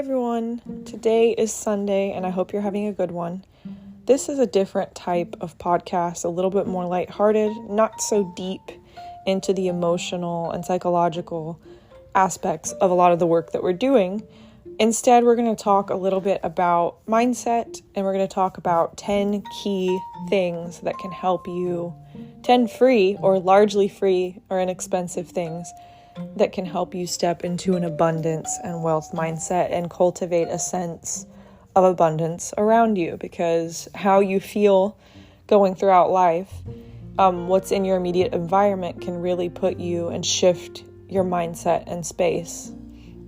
everyone. Today is Sunday and I hope you're having a good one. This is a different type of podcast, a little bit more lighthearted, not so deep into the emotional and psychological aspects of a lot of the work that we're doing. Instead, we're going to talk a little bit about mindset, and we're going to talk about 10 key things that can help you, 10 free or largely free or inexpensive things that can help you step into an abundance and wealth mindset and cultivate a sense of abundance around you, because how you feel going throughout life, what's in your immediate environment can really put you and shift your mindset and space.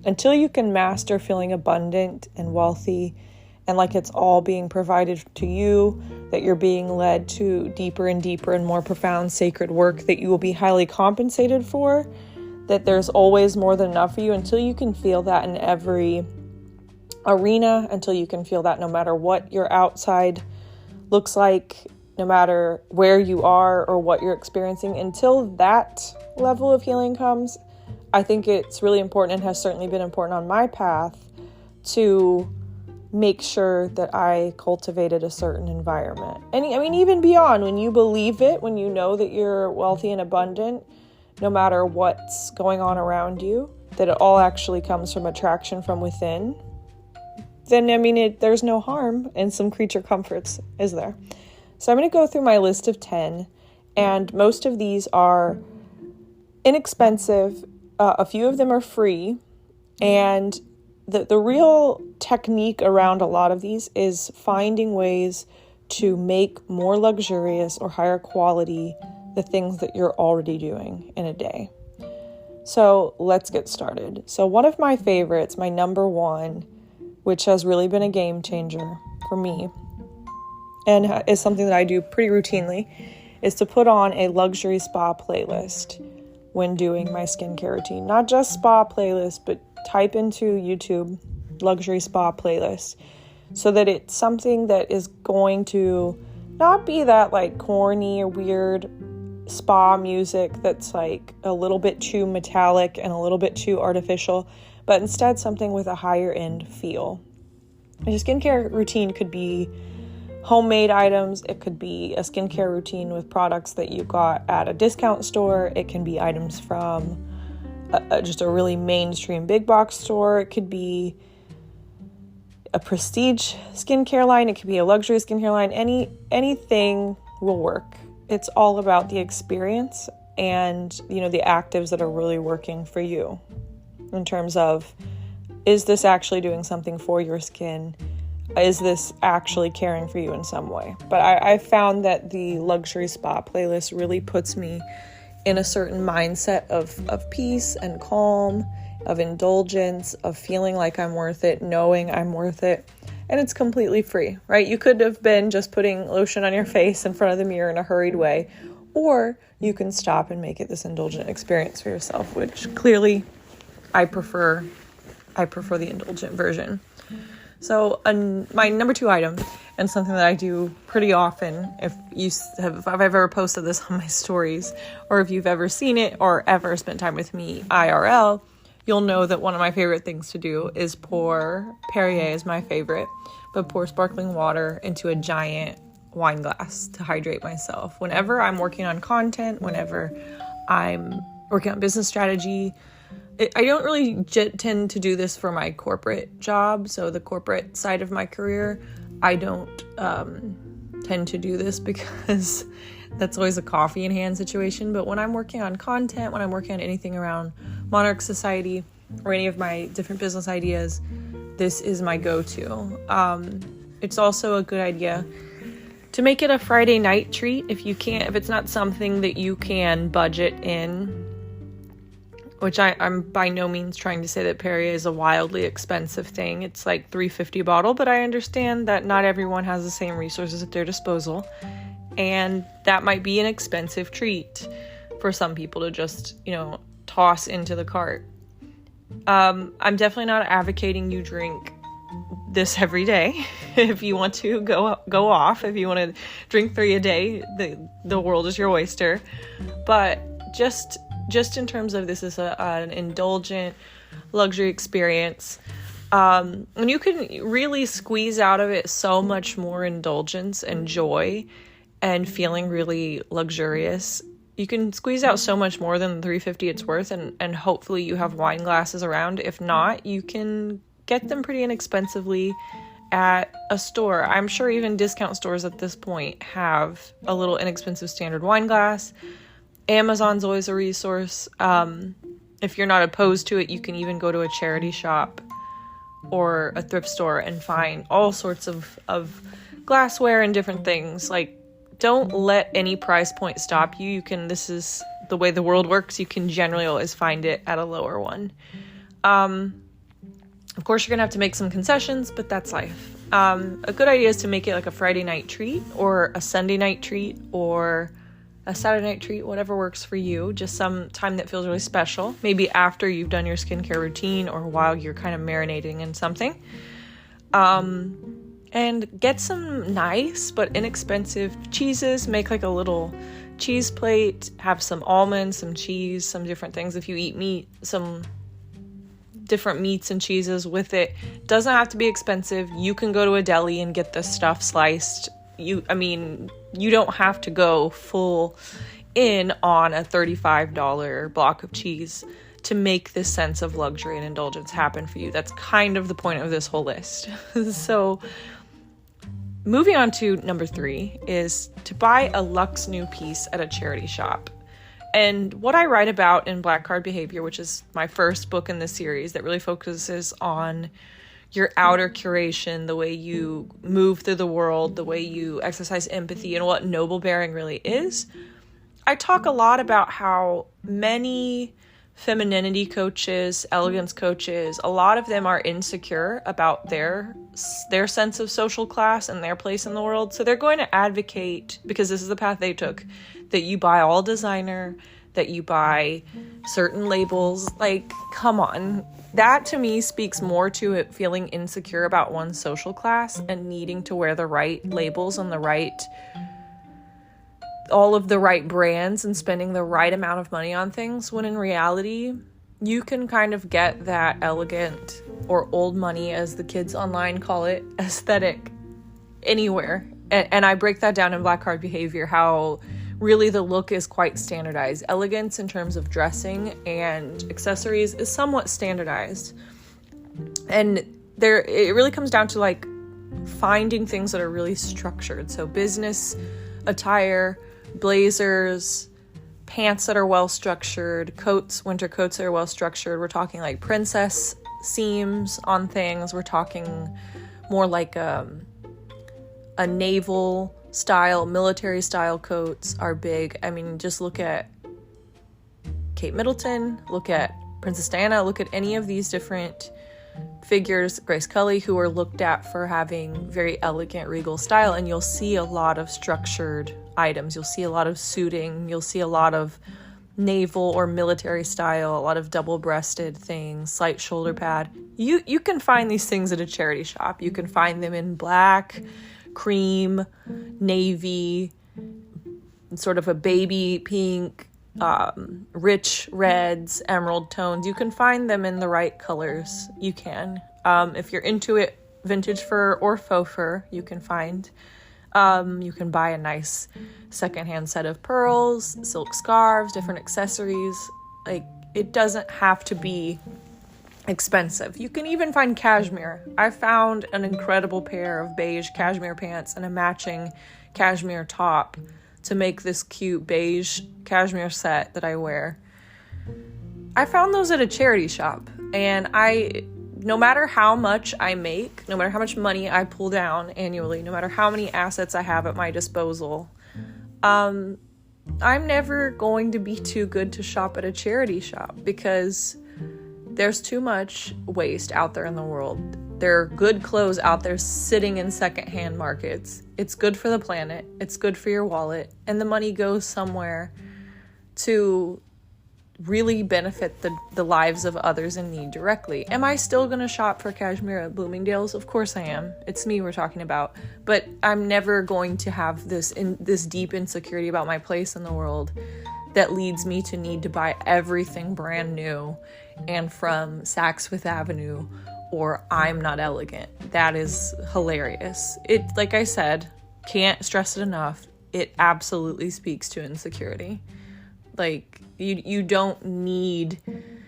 Until you can master feeling abundant and wealthy and like it's all being provided to you, that you're being led to deeper and deeper and more profound sacred work that you will be highly compensated for, that there's always more than enough for you, until you can feel that in every arena, until you can feel that no matter what your outside looks like, no matter where you are or what you're experiencing, until that level of healing comes, I think it's really important, and has certainly been important on my path, to make sure that I cultivated a certain environment. And I mean, even beyond, when you believe it, when you know that you're wealthy and abundant, no matter what's going on around you, that it all actually comes from attraction from within, then, I mean, there's no harm in some creature comforts, is there? So I'm going to go through my list of 10, and most of these are inexpensive. A few of them are free, and the real technique around a lot of these is finding ways to make more luxurious or higher quality the things that you're already doing in a day. So let's get started. So one of my favorites, my number one, which has really been a game changer for me, and is something that I do pretty routinely, is to put on a luxury spa playlist when doing my skincare routine. Not just spa playlist, but type into YouTube luxury spa playlist, so that it's something that is going to not be that like corny or weird spa music that's like a little bit too metallic and a little bit too artificial, but instead something with a higher end feel. Your skincare routine could be homemade items. It could be a skincare routine with products that you got at a discount store. It can be items from just a really mainstream big box store. It could be a prestige skincare line. It could be a luxury skincare line. Anything will work. It's all about the experience and, the actives that are really working for you in terms of, is this actually doing something for your skin? Is this actually caring for you in some way? But I found that the luxury spa playlist really puts me in a certain mindset of peace and calm, of indulgence, of feeling like I'm worth it, knowing I'm worth it. And it's completely free, right? You could have been just putting lotion on your face in front of the mirror in a hurried way, or you can stop and make it this indulgent experience for yourself, which clearly I prefer the indulgent version. So my number 2 item, and something that I do pretty often, if I've ever posted this on my stories, or if you've ever seen it or ever spent time with me IRL, you'll know that one of my favorite things to do is pour, Perrier is my favorite, but pour sparkling water into a giant wine glass to hydrate myself. Whenever I'm working on content, whenever I'm working on business strategy, I don't really tend to do this for my corporate job, so the corporate side of my career, I don't tend to do this because that's always a coffee in hand situation. But when I'm working on content, when I'm working on anything around Monarch Society or any of my different business ideas, this is my go-to. It's also a good idea to make it a Friday night treat if it's not something that you can budget in. Which I'm by no means trying to say that Perrier is a wildly expensive thing. It's like $3.50 a bottle, but I understand that not everyone has the same resources at their disposal. And that might be an expensive treat for some people to just, toss into the cart. I'm definitely not advocating you drink this every day. If you want to go off, if you want to drink 3 a day, the world is your oyster. But just in terms of this is an indulgent luxury experience, And you can really squeeze out of it so much more indulgence and joy and feeling really luxurious. You can squeeze out so much more than the $3.50 it's worth, and hopefully you have wine glasses around. If not, you can get them pretty inexpensively at a store. I'm sure even discount stores at this point have a little inexpensive standard wine glass. Amazon's always a resource. If you're not opposed to it, you can even go to a charity shop or a thrift store and find all sorts of glassware and different things. Like, don't let any price point stop you. This is the way the world works. You can generally always find it at a lower one. Of course, you're going to have to make some concessions, but that's life. A good idea is to make it like a Friday night treat or a Sunday night treat or a Saturday night treat, whatever works for you. Just some time that feels really special. Maybe after you've done your skincare routine or while you're kind of marinating in something. And get some nice but inexpensive cheeses. Make like a little cheese plate. Have some almonds, some cheese, some different things. If you eat meat, some different meats and cheeses with it. Doesn't have to be expensive. You can go to a deli and get this stuff sliced. You don't have to go full in on a $35 block of cheese to make this sense of luxury and indulgence happen for you. That's kind of the point of this whole list. So moving on to number 3 is to buy a luxe new piece at a charity shop. And what I write about in Black Card Behavior, which is my first book in this series that really focuses on your outer curation, the way you move through the world, the way you exercise empathy, and what noble bearing really is, I talk a lot about how many femininity coaches, elegance coaches, a lot of them are insecure about their sense of social class and their place in the world. So they're going to advocate, because this is the path they took, that you buy all designer, that you buy certain labels. Like, come on. That to me speaks more to it feeling insecure about one's social class and needing to wear the right labels and all of the right brands and spending the right amount of money on things, when in reality, you can kind of get that elegant or old money, as the kids online call it, aesthetic anywhere. And I break that down in Black Card Behavior, how really the look is quite standardized. Elegance in terms of dressing and accessories is somewhat standardized. And it really comes down to like finding things that are really structured. So business attire, blazers, pants that are well structured, coats, winter coats that are well structured. We're talking like princess seams on things. We're talking more like a naval style, military style coats are big. I mean, just look at Kate Middleton, look at Princess Diana, look at any of these different figures, Grace Kelly, who are looked at for having very elegant, regal style, and you'll see a lot of structured items. You'll see a lot of suiting. You'll see a lot of naval or military style, a lot of double-breasted things, slight shoulder pad. You can find these things at a charity shop. You can find them in black, cream, navy, sort of a baby pink, rich reds, emerald tones. You can find them in the right colors. You can. If you're into it, vintage fur or faux fur, you can find. You can buy a nice secondhand set of pearls, silk scarves, different accessories. Like, it doesn't have to be expensive. You can even find cashmere. I found an incredible pair of beige cashmere pants and a matching cashmere top to make this cute beige cashmere set that I wear. I found those at a charity shop, and no matter how much I make, no matter how much money I pull down annually, no matter how many assets I have at my disposal, I'm never going to be too good to shop at a charity shop, because there's too much waste out there in the world. There are good clothes out there sitting in secondhand markets. It's good for the planet. It's good for your wallet. And the money goes somewhere to really benefit the lives of others in need directly. Am I still going to shop for cashmere at Bloomingdale's? Of course I am. It's me we're talking about. But I'm never going to have this deep insecurity about my place in the world that leads me to need to buy everything brand new and from Saks Fifth Avenue or I'm not elegant. That is hilarious. It, like I said, can't stress it enough. It absolutely speaks to insecurity. Like, you don't need,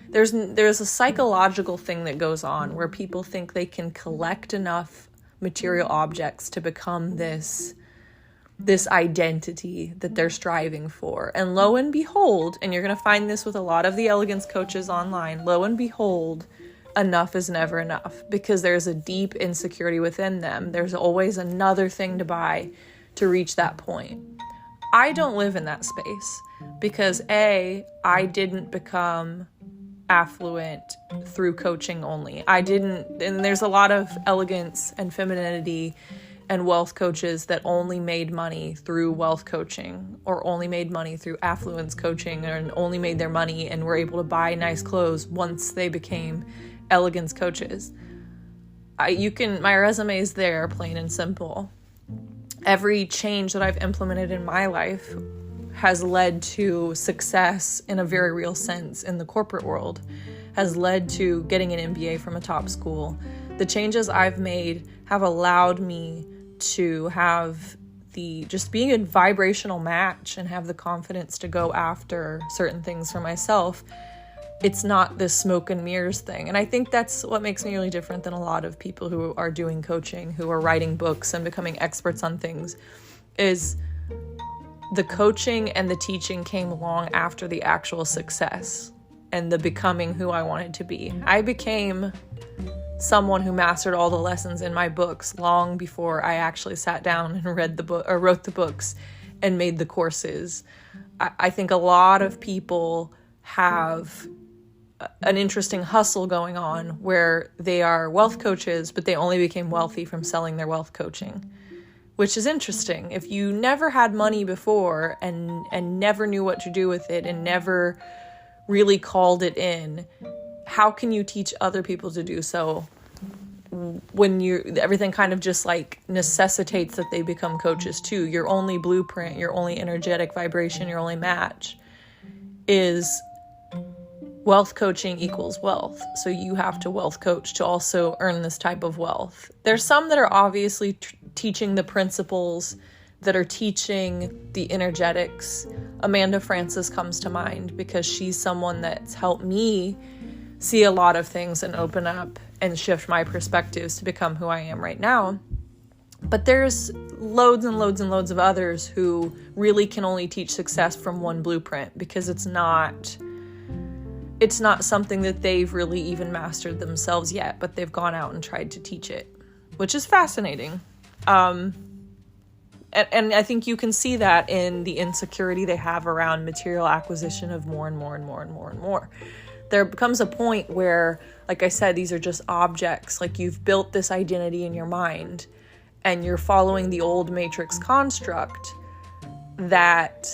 there's a psychological thing that goes on where people think they can collect enough material objects to become this identity that they're striving for. And lo and behold, and you're going to find this with a lot of the elegance coaches online, lo and behold, enough is never enough, because there's a deep insecurity within them. There's always another thing to buy to reach that point. I don't live in that space because I didn't become affluent through coaching only. And there's a lot of elegance and femininity and wealth coaches that only made money through wealth coaching, or only made money through affluence coaching, and only made their money and were able to buy nice clothes once they became elegance coaches. My resume is there, plain and simple. Every change that I've implemented in my life has led to success in a very real sense in the corporate world, has led to getting an MBA from a top school. The changes I've made have allowed me to have just being a vibrational match and have the confidence to go after certain things for myself. It's not this smoke and mirrors thing. And I think that's what makes me really different than a lot of people who are doing coaching, who are writing books and becoming experts on things, is the coaching and the teaching came along after the actual success and the becoming who I wanted to be. I became someone who mastered all the lessons in my books long before I actually sat down and read the book or wrote the books and made the courses. I think a lot of people have an interesting hustle going on where they are wealth coaches, but they only became wealthy from selling their wealth coaching, which is interesting. If you never had money before and never knew what to do with it and never really called it in, how can you teach other people to do so when everything kind of just like necessitates that they become coaches too? Your only blueprint, your only energetic vibration, your only match is wealth coaching equals wealth. So you have to wealth coach to also earn this type of wealth. There's some that are obviously teaching the principles, that are teaching the energetics. Amanda Frances comes to mind because she's someone that's helped me see a lot of things and open up and shift my perspectives to become who I am right now. But there's loads and loads and loads of others who really can only teach success from one blueprint, because it's not something that they've really even mastered themselves yet, but they've gone out and tried to teach it, which is fascinating. And I think you can see that in the insecurity they have around material acquisition of more and more and more and more and more. There becomes a point where, like I said, these are just objects. Like, you've built this identity in your mind and you're following the old matrix construct that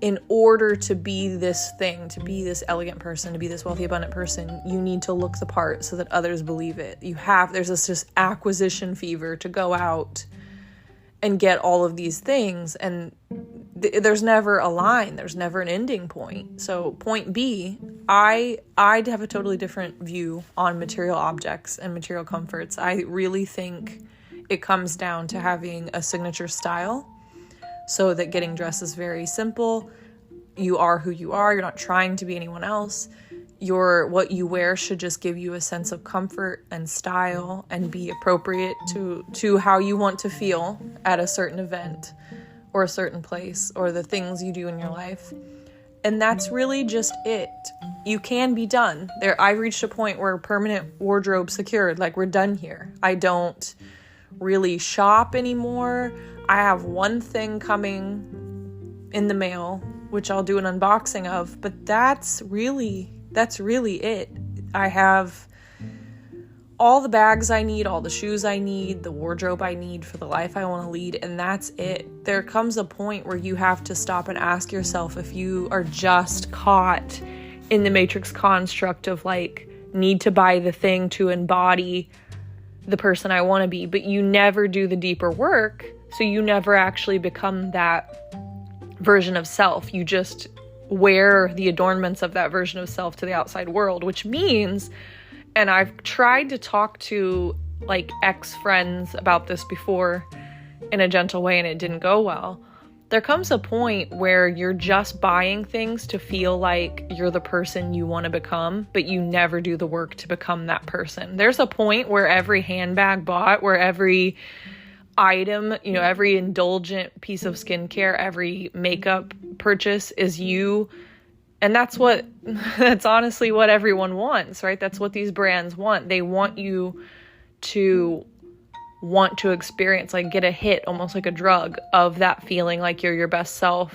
in order to be this thing, to be this elegant person, to be this wealthy, abundant person, you need to look the part so that others believe it. There's this just acquisition fever to go out and get all of these things, and there's never a line, there's never an ending point. So point B, I'd have a totally different view on material objects and material comforts. I really think it comes down to having a signature style, so that getting dressed is very simple. You are who you are. You're not trying to be anyone else. What you wear should just give you a sense of comfort and style and be appropriate to how you want to feel at a certain event or a certain place or the things you do in your life. And that's really just it. You can be done. I've reached a point where permanent wardrobe secured, like we're done here. I don't really shop anymore. I have one thing coming in the mail, which I'll do an unboxing of, but that's really it. I have all the bags I need, all the shoes I need, the wardrobe I need for the life I want to lead, and that's it. There comes a point where you have to stop and ask yourself if you are just caught in the matrix construct of like, need to buy the thing to embody the person I want to be, but you never do the deeper work, so you never actually become that version of self. You just wear the adornments of that version of self to the outside world, which means and I've tried to talk to like ex-friends about this before in a gentle way and it didn't go well. There comes a point where you're just buying things to feel like you're the person you want to become, but you never do the work to become that person. There's a point where every handbag bought, where every item, every indulgent piece of skincare, every makeup purchase is you. And that's honestly what everyone wants, right? That's what these brands want. They want you to want to experience, like get a hit, almost like a drug of that feeling like you're your best self,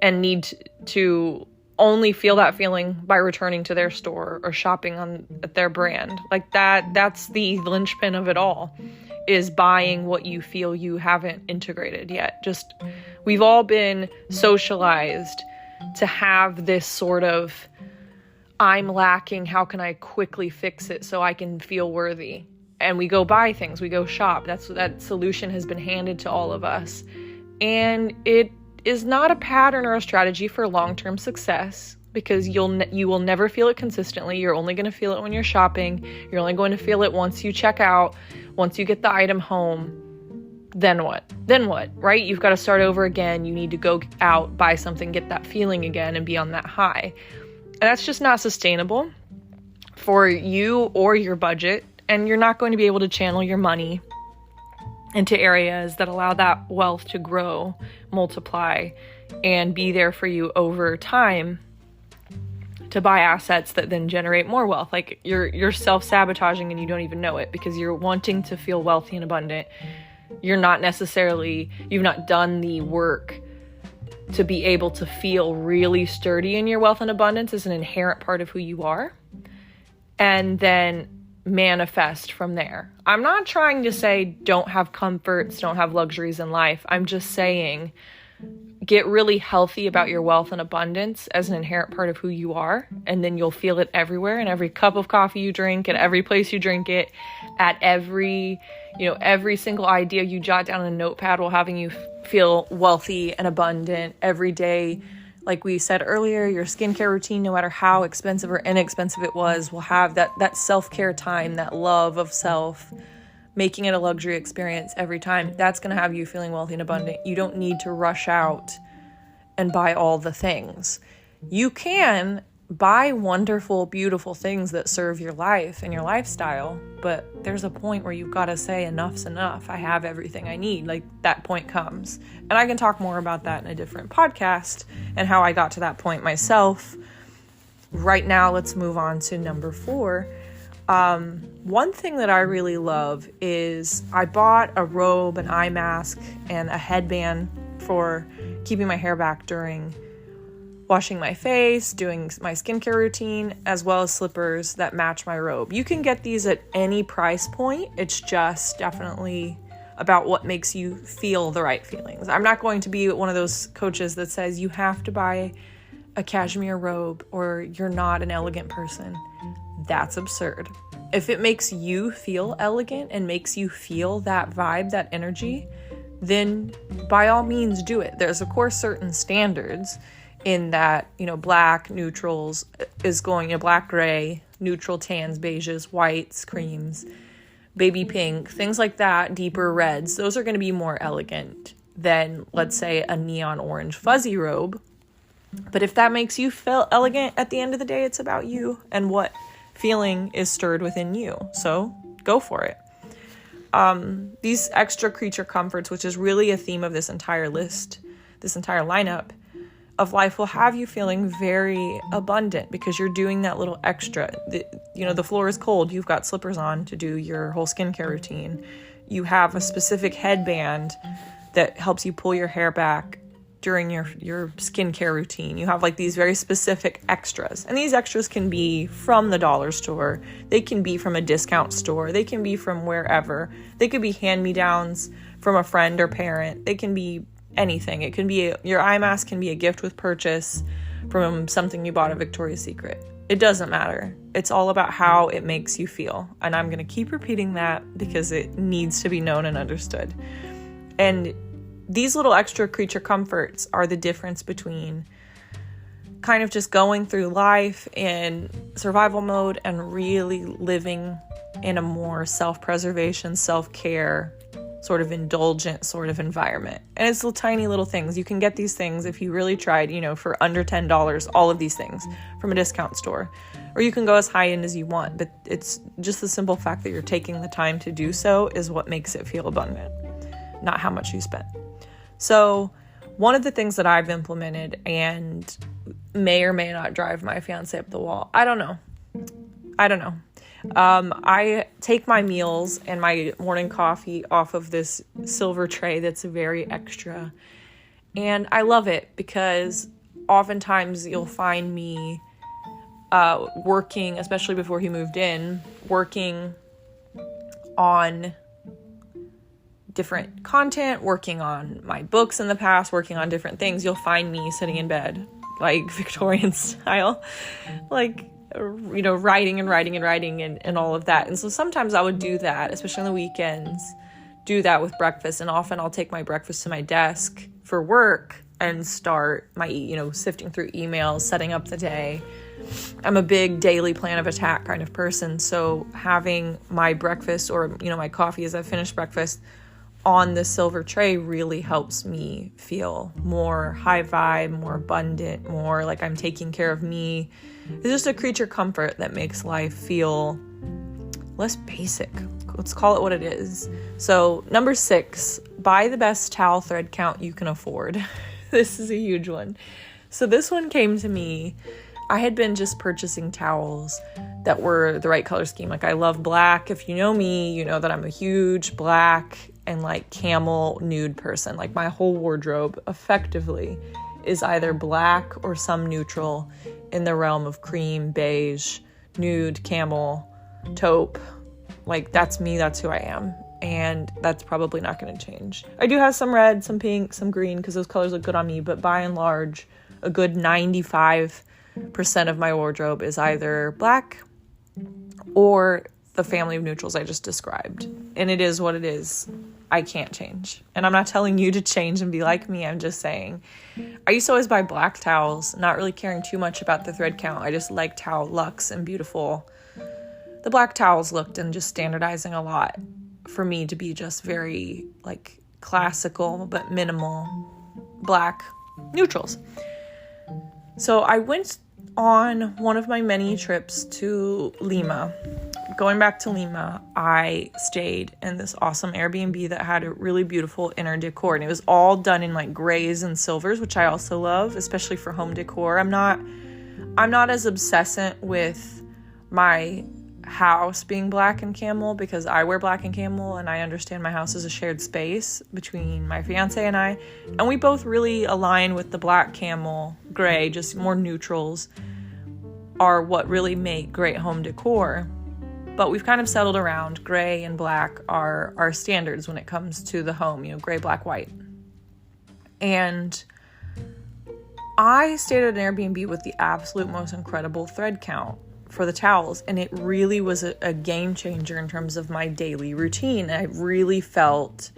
and need to only feel that feeling by returning to their store or shopping at their brand. Like that's the linchpin of it all, is buying what you feel you haven't integrated yet. Just, we've all been socialized to have this sort of, I'm lacking, how can I quickly fix it so I can feel worthy? And we go buy things, we go shop. That solution has been handed to all of us. And it is not a pattern or a strategy for long-term success, because you will never feel it consistently. You're only going to feel it when you're shopping. You're only going to feel it once you check out, once you get the item home. Then what, right? You've got to start over again. You need to go out, buy something, get that feeling again, and be on that high. And that's just not sustainable for you or your budget. And you're not going to be able to channel your money into areas that allow that wealth to grow, multiply, and be there for you over time to buy assets that then generate more wealth. Like you're self-sabotaging and you don't even know it, because you're wanting to feel wealthy and abundant. You've not done the work to be able to feel really sturdy in your wealth and abundance is an inherent part of who you are. And then manifest from there. I'm not trying to say don't have comforts, don't have luxuries in life. I'm just saying get really healthy about your wealth and abundance as an inherent part of who you are, and then you'll feel it everywhere, in every cup of coffee you drink, at every place you drink it, at every single idea you jot down in a notepad will having you feel wealthy and abundant every day. Like we said earlier, your skincare routine, no matter how expensive or inexpensive it was, will have that self-care time, that love of self, making it a luxury experience every time. That's going to have you feeling wealthy and abundant. You don't need to rush out and buy all the things. You can buy wonderful, beautiful things that serve your life and your lifestyle, but there's a point where you've got to say enough's enough. I have everything I need. Like that point comes. And I can talk more about that in a different podcast and how I got to that point myself. Right now, let's move on to number 4. One thing that I really love is I bought a robe, an eye mask, and a headband for keeping my hair back during washing my face, doing my skincare routine, as well as slippers that match my robe. You can get these at any price point. It's just definitely about what makes you feel the right feelings. I'm not going to be one of those coaches that says you have to buy a cashmere robe or you're not an elegant person. That's absurd. If it makes you feel elegant and makes you feel that vibe, that energy, then by all means do it. There's of course certain standards in that, black neutrals is going, black, gray, neutral tans, beiges, whites, creams, baby pink, things like that, deeper reds. Those are going to be more elegant than, let's say, a neon orange fuzzy robe. But if that makes you feel elegant, at the end of the day, it's about you and what feeling is stirred within you. So go for it. These extra creature comforts, which is really a theme of this entire list, this entire lineup of life, will have you feeling very abundant because you're doing that little extra. The floor is cold. You've got slippers on to do your whole skincare routine. You have a specific headband that helps you pull your hair back during your skincare routine. You have like these very specific extras. And these extras can be from the dollar store. They can be from a discount store. They can be from wherever. They could be hand-me-downs from a friend or parent. They can be anything. It can be your eye mask can be a gift with purchase from something you bought at Victoria's Secret. It doesn't matter. It's all about how it makes you feel. And I'm going to keep repeating that because it needs to be known and understood. And these little extra creature comforts are the difference between kind of just going through life in survival mode and really living in a more self-preservation, self-care, sort of indulgent sort of environment. And it's little tiny little things. You can get these things if you really tried, for under $10, all of these things from a discount store. Or you can go as high end as you want, but it's just the simple fact that you're taking the time to do so is what makes it feel abundant, not how much you spent. So one of the things that I've implemented and may or may not drive my fiance up the wall, I don't know. I take my meals and my morning coffee off of this silver tray that's very extra. And I love it because oftentimes you'll find me working, especially before he moved in, working on different content, working on my books in the past, working on different things. You'll find me sitting in bed, like Victorian style, like, writing and all of that. And so sometimes I would do that, especially on the weekends, do that with breakfast. And often I'll take my breakfast to my desk for work and start my, sifting through emails, setting up the day. I'm a big daily plan of attack kind of person. So having my breakfast or, my coffee as I finish breakfast on the silver tray really helps me feel more high vibe, more abundant, more like I'm taking care of me. It's just a creature comfort that makes life feel less basic. Let's call it what it is. So 6, buy the best towel thread count you can afford. This is a huge one. So this one came to me. I had been just purchasing towels that were the right color scheme. Like I love black. If you know me, you know that I'm a huge black and like camel nude person. Like my whole wardrobe effectively is either black or some neutral in the realm of cream, beige, nude, camel, taupe. Like that's me, that's who I am. And that's probably not going to change. I do have some red, some pink, some green because those colors look good on me. But by and large, a good 95% of my wardrobe is either black or the family of neutrals I just described. And it is what it is. I can't change. And I'm not telling you to change and be like me. I'm just saying I used to always buy black towels, not really caring too much about the thread count. I just liked how luxe and beautiful the black towels looked and just standardizing a lot for me to be just very like classical but minimal black neutrals. So I went on one of my many trips to Lima. Going back to Lima, I stayed in this awesome Airbnb that had a really beautiful inner decor, and it was all done in like grays and silvers, which I also love, especially for home decor. I'm not as obsessant with my house being black and camel because I wear black and camel and I understand my house is a shared space between my fiance and I, and we both really align with the black, camel, gray, just more neutrals are what really make great home decor. But we've kind of settled around gray and black are our standards when it comes to the home, gray, black, white. And I stayed at an Airbnb with the absolute most incredible thread count for the towels. And it really was a game changer in terms of my daily routine. I really felt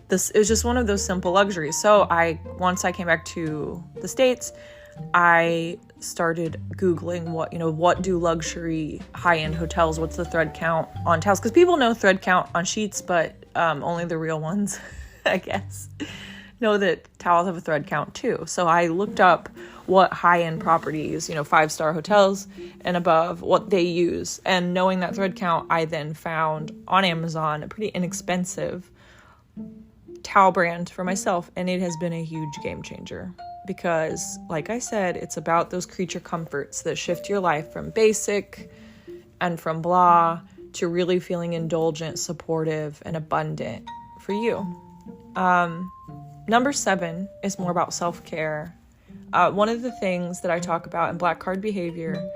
this. It was just one of those simple luxuries. So once I came back to the States, I started Googling what do luxury high-end hotels, what's the thread count on towels? Because people know thread count on sheets, but only the real ones, I guess, know that towels have a thread count too. So I looked up what high-end properties, 5-star hotels and above, what they use. And knowing that thread count, I then found on Amazon a pretty inexpensive towel brand for myself. And it has been a huge game changer. Because, like I said, it's about those creature comforts that shift your life from basic and from blah to really feeling indulgent, supportive, and abundant for you. 7 is more about self-care. One of the things that I talk about in Black Card Behavior,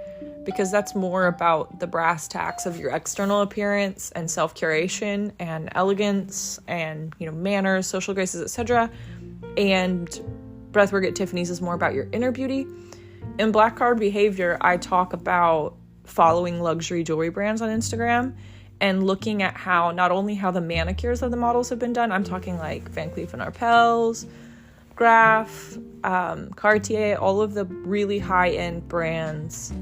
because that's more about the brass tacks of your external appearance and self-curation and elegance and, manners, social graces, etc. And Breathwork at Tiffany's is more about your inner beauty. In Black Card Behavior, I talk about following luxury jewelry brands on Instagram and looking at how, not only how the manicures of the models have been done, I'm talking like Van Cleef & Arpels, Graf, Cartier, all of the really high-end brands,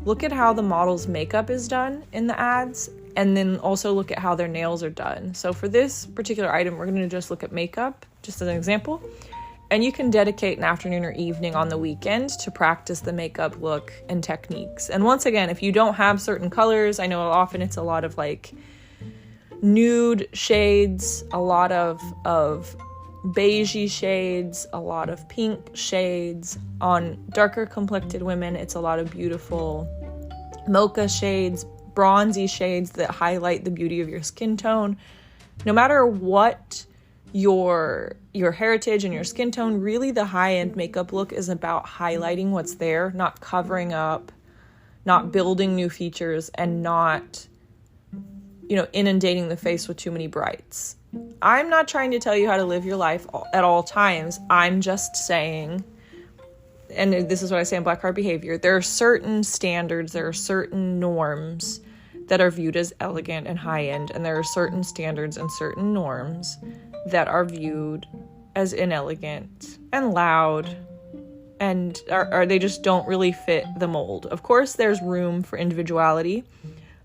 look at how the model's makeup is done in the ads, and then also look at how their nails are done. So for this particular item, we're going to just look at makeup, just as an example. And you can dedicate an afternoon or evening on the weekend to practice the makeup look and techniques. And once again, if you don't have certain colors, I know often it's a lot of like nude shades, a lot of beigey shades, a lot of pink shades. On darker complected women, it's a lot of beautiful mocha shades, bronzy shades that highlight the beauty of your skin tone. No matter what your heritage and your skin tone, really the high-end makeup look is about highlighting what's there, not covering up, not building new features, and not, inundating the face with too many brights. I'm not trying to tell you how to live your life at all times. I'm just saying, and this is what I say in Black Heart Behavior, there are certain standards, there are certain norms that are viewed as elegant and high-end, and there are certain standards and certain norms that are viewed as inelegant and loud, and they just don't really fit the mold. Of course, there's room for individuality,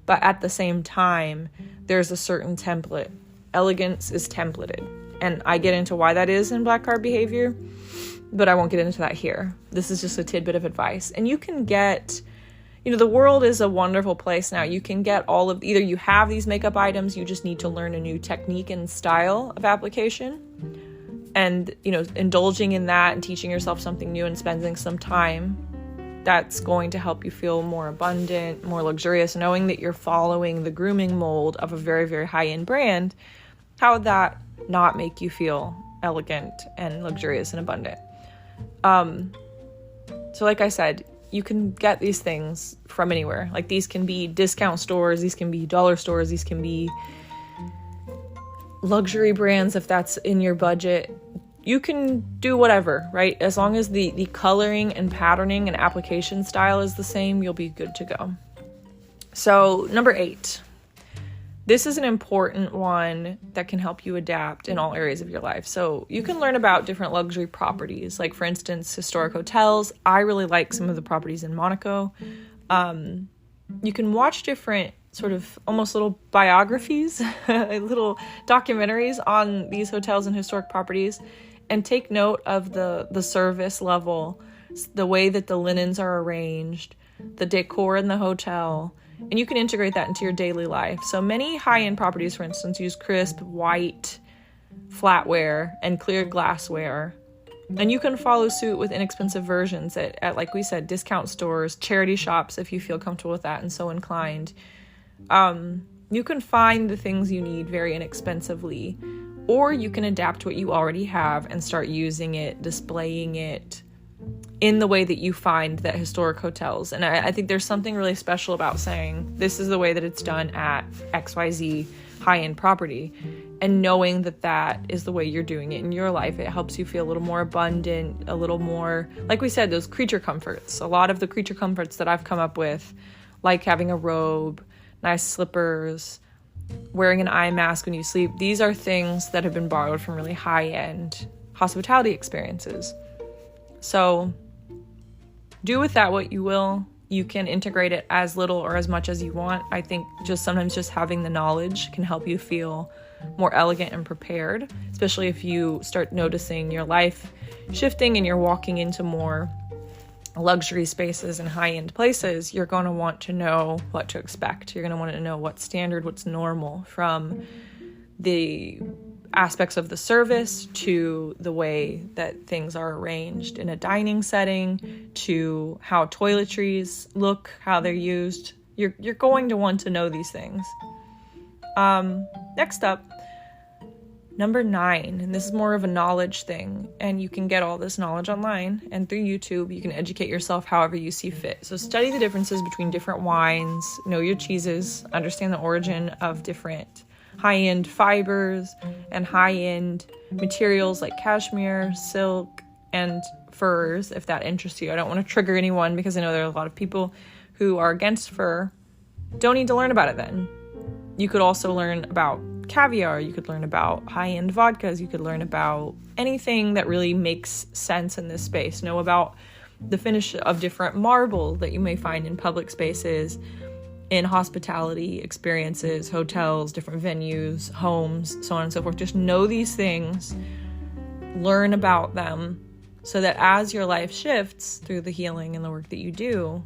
but at the same time, there's a certain template. Elegance is templated, and I get into why that is in Black Heart Behavior, but I won't get into that here. This is just a tidbit of advice. And you can get, the world is a wonderful place now. You can get all of, either you have these makeup items, you just need to learn a new technique and style of application, and, indulging in that and teaching yourself something new and spending some time, that's going to help you feel more abundant, more luxurious, knowing that you're following the grooming mold of a very, very high-end brand. How would that not make you feel elegant and luxurious and abundant? So like I said, you can get these things from anywhere. Like, these can be discount stores, these can be dollar stores, these can be luxury brands if that's in your budget. You can do whatever, right? As long as the coloring and patterning and application style is the same, you'll be good to go. So number 8. This is an important one that can help you adapt in all areas of your life. So you can learn about different luxury properties, like, for instance, historic hotels. I really like some of the properties in Monaco. You can watch different sort of almost little biographies, little documentaries on these hotels and historic properties, and take note of the service level, the way that the linens are arranged, the decor in the hotel, and you can integrate that into your daily life. So many high-end properties, for instance, use crisp white flatware and clear glassware, and you can follow suit with inexpensive versions at like we said, discount stores, charity shops, if you feel comfortable with that and so inclined. You can find the things you need very inexpensively, or you can adapt what you already have and start using it, displaying it in the way that you find that historic hotels. And I think there's something really special about saying, this is the way that it's done at XYZ high-end property, and knowing that that is the way you're doing it in your life. It helps you feel a little more abundant, a little more, like we said, those creature comforts. A lot of the creature comforts that I've come up with, like having a robe, nice slippers, wearing an eye mask when you sleep, these are things that have been borrowed from really high-end hospitality experiences. So do with that what you will. You can integrate it as little or as much as you want. I think sometimes just having the knowledge can help you feel more elegant and prepared, especially if you start noticing your life shifting and you're walking into more luxury spaces and high-end places. You're going to want to know what to expect. You're going to want to know what's standard, what's normal, from the aspects of the service to the way that things are arranged in a dining setting, to how toiletries look, how they're used. You're going to want to know these things. Next up, number 9, and this is more of a knowledge thing, and you can get all this knowledge online and through YouTube. You can educate yourself however you see fit. So study the differences between different wines, know your cheeses, understand the origin of different high-end fibers and high-end materials like cashmere, silk, and furs, if that interests you. I don't want to trigger anyone because I know there are a lot of people who are against fur. Don't need to learn about it then. You could also learn about caviar, you could learn about high-end vodkas, you could learn about anything that really makes sense in this space. Know about the finish of different marble that you may find in public spaces, in hospitality experiences, hotels, different venues, homes, so on and so forth. Just know these things, learn about them, so that as your life shifts through the healing and the work that you do,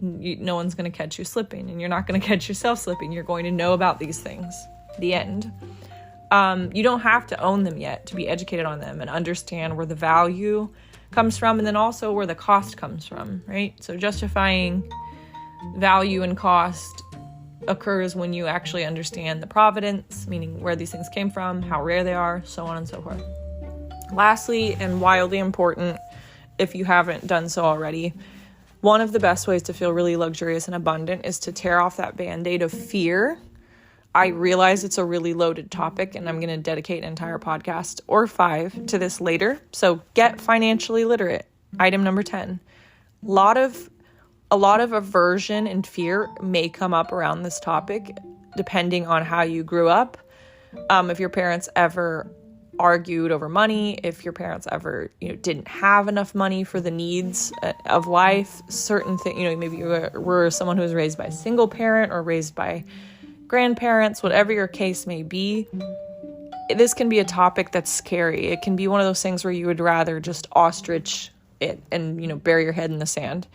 no one's going to catch you slipping, and you're not going to catch yourself slipping. You're going to know about these things. The end. You don't have to own them yet to be educated on them and understand where the value comes from, and then also where the cost comes from, right? So justifying value and cost occurs when you actually understand the provenance, meaning where these things came from, how rare they are, so on and so forth. Lastly, and wildly important, if you haven't done so already, one of the best ways to feel really luxurious and abundant is to tear off that band-aid of fear. I realize it's a really loaded topic, and I'm going to dedicate an entire podcast or 5 to this later. So get financially literate. Item number 10. A lot of aversion and fear may come up around this topic, depending on how you grew up. If your parents ever argued over money, if your parents ever, didn't have enough money for the needs of life, certain things, maybe you were someone who was raised by a single parent or raised by grandparents, whatever your case may be, this can be a topic that's scary. It can be one of those things where you would rather just ostrich it and, bury your head in the sand.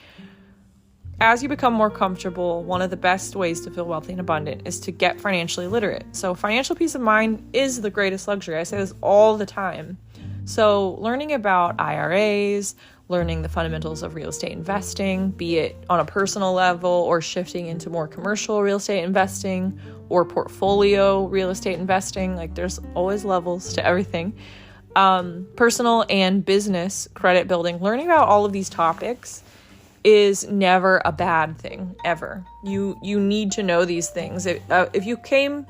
As you become more comfortable, one of the best ways to feel wealthy and abundant is to get financially literate. So financial peace of mind is the greatest luxury. I say this all the time. So learning about IRAs, learning the fundamentals of real estate investing, be it on a personal level or shifting into more commercial real estate investing or portfolio real estate investing, like there's always levels to everything. Personal and business credit building, learning about all of these topics is never a bad thing, ever. You need to know these things. If you came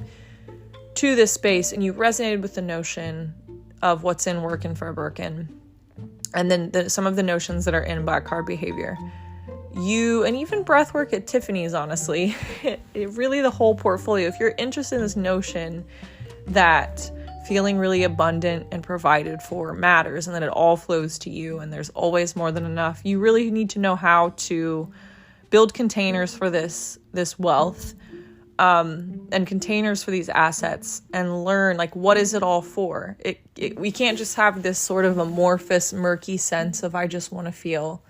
to this space and you resonated with the notion of what's in Workin' for a Birkin, and then some of the notions that are in Black Card Behavior, and even breathwork at Tiffany's, honestly, really the whole portfolio, if you're interested in this notion that feeling really abundant and provided for matters and that it all flows to you and there's always more than enough, you really need to know how to build containers for this wealth, and containers for these assets, and learn, what is it all for? We can't just have this sort of amorphous, murky sense of, I just want to feel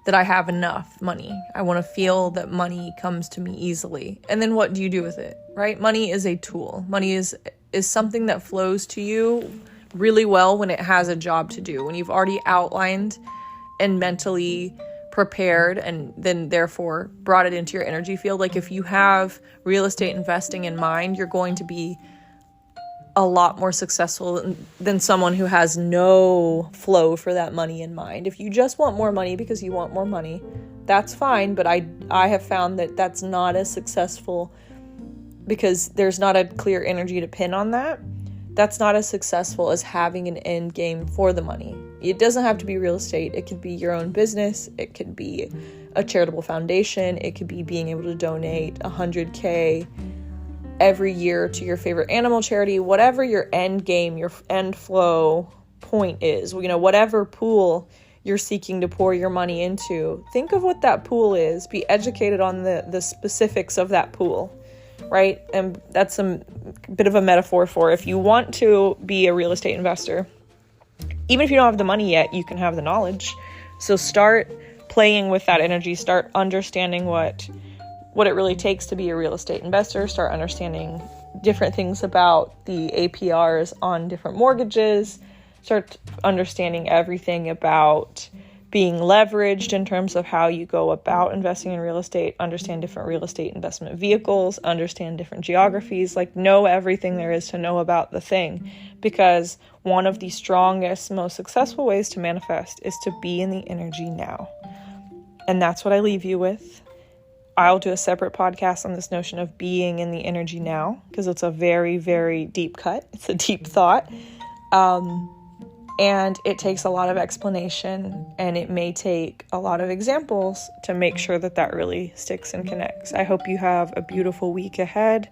that I have enough money. I want to feel that money comes to me easily. And then what do you do with it, right? Money is a tool. Money is something that flows to you really well when it has a job to do, when you've already outlined and mentally prepared and then therefore brought it into your energy field. Like if you have real estate investing in mind, you're going to be a lot more successful than someone who has no flow for that money in mind. If you just want more money because you want more money, that's fine, but I have found that that's not as successful because there's not a clear energy to pin on that. That's not as successful as having an end game for the money. It doesn't have to be real estate. It could be your own business. It could be a charitable foundation. It could be being able to donate $100K every year to your favorite animal charity. Whatever your end game, your end flow point is, whatever pool you're seeking to pour your money into, think of what that pool is. Be educated on the specifics of that pool. Right? And that's a bit of a metaphor for if you want to be a real estate investor, even if you don't have the money yet, you can have the knowledge. So start playing with that energy, start understanding what it really takes to be a real estate investor, start understanding different things about the APRs on different mortgages, start understanding everything about being leveraged in terms of how you go about investing in real estate, understand different real estate investment vehicles, understand different geographies, know everything there is to know about the thing. Because one of the strongest, most successful ways to manifest is to be in the energy now. And that's what I leave you with. I'll do a separate podcast on this notion of being in the energy now, because it's a very, very deep cut. It's a deep thought. And it takes a lot of explanation, and it may take a lot of examples to make sure that really sticks and connects. I hope you have a beautiful week ahead.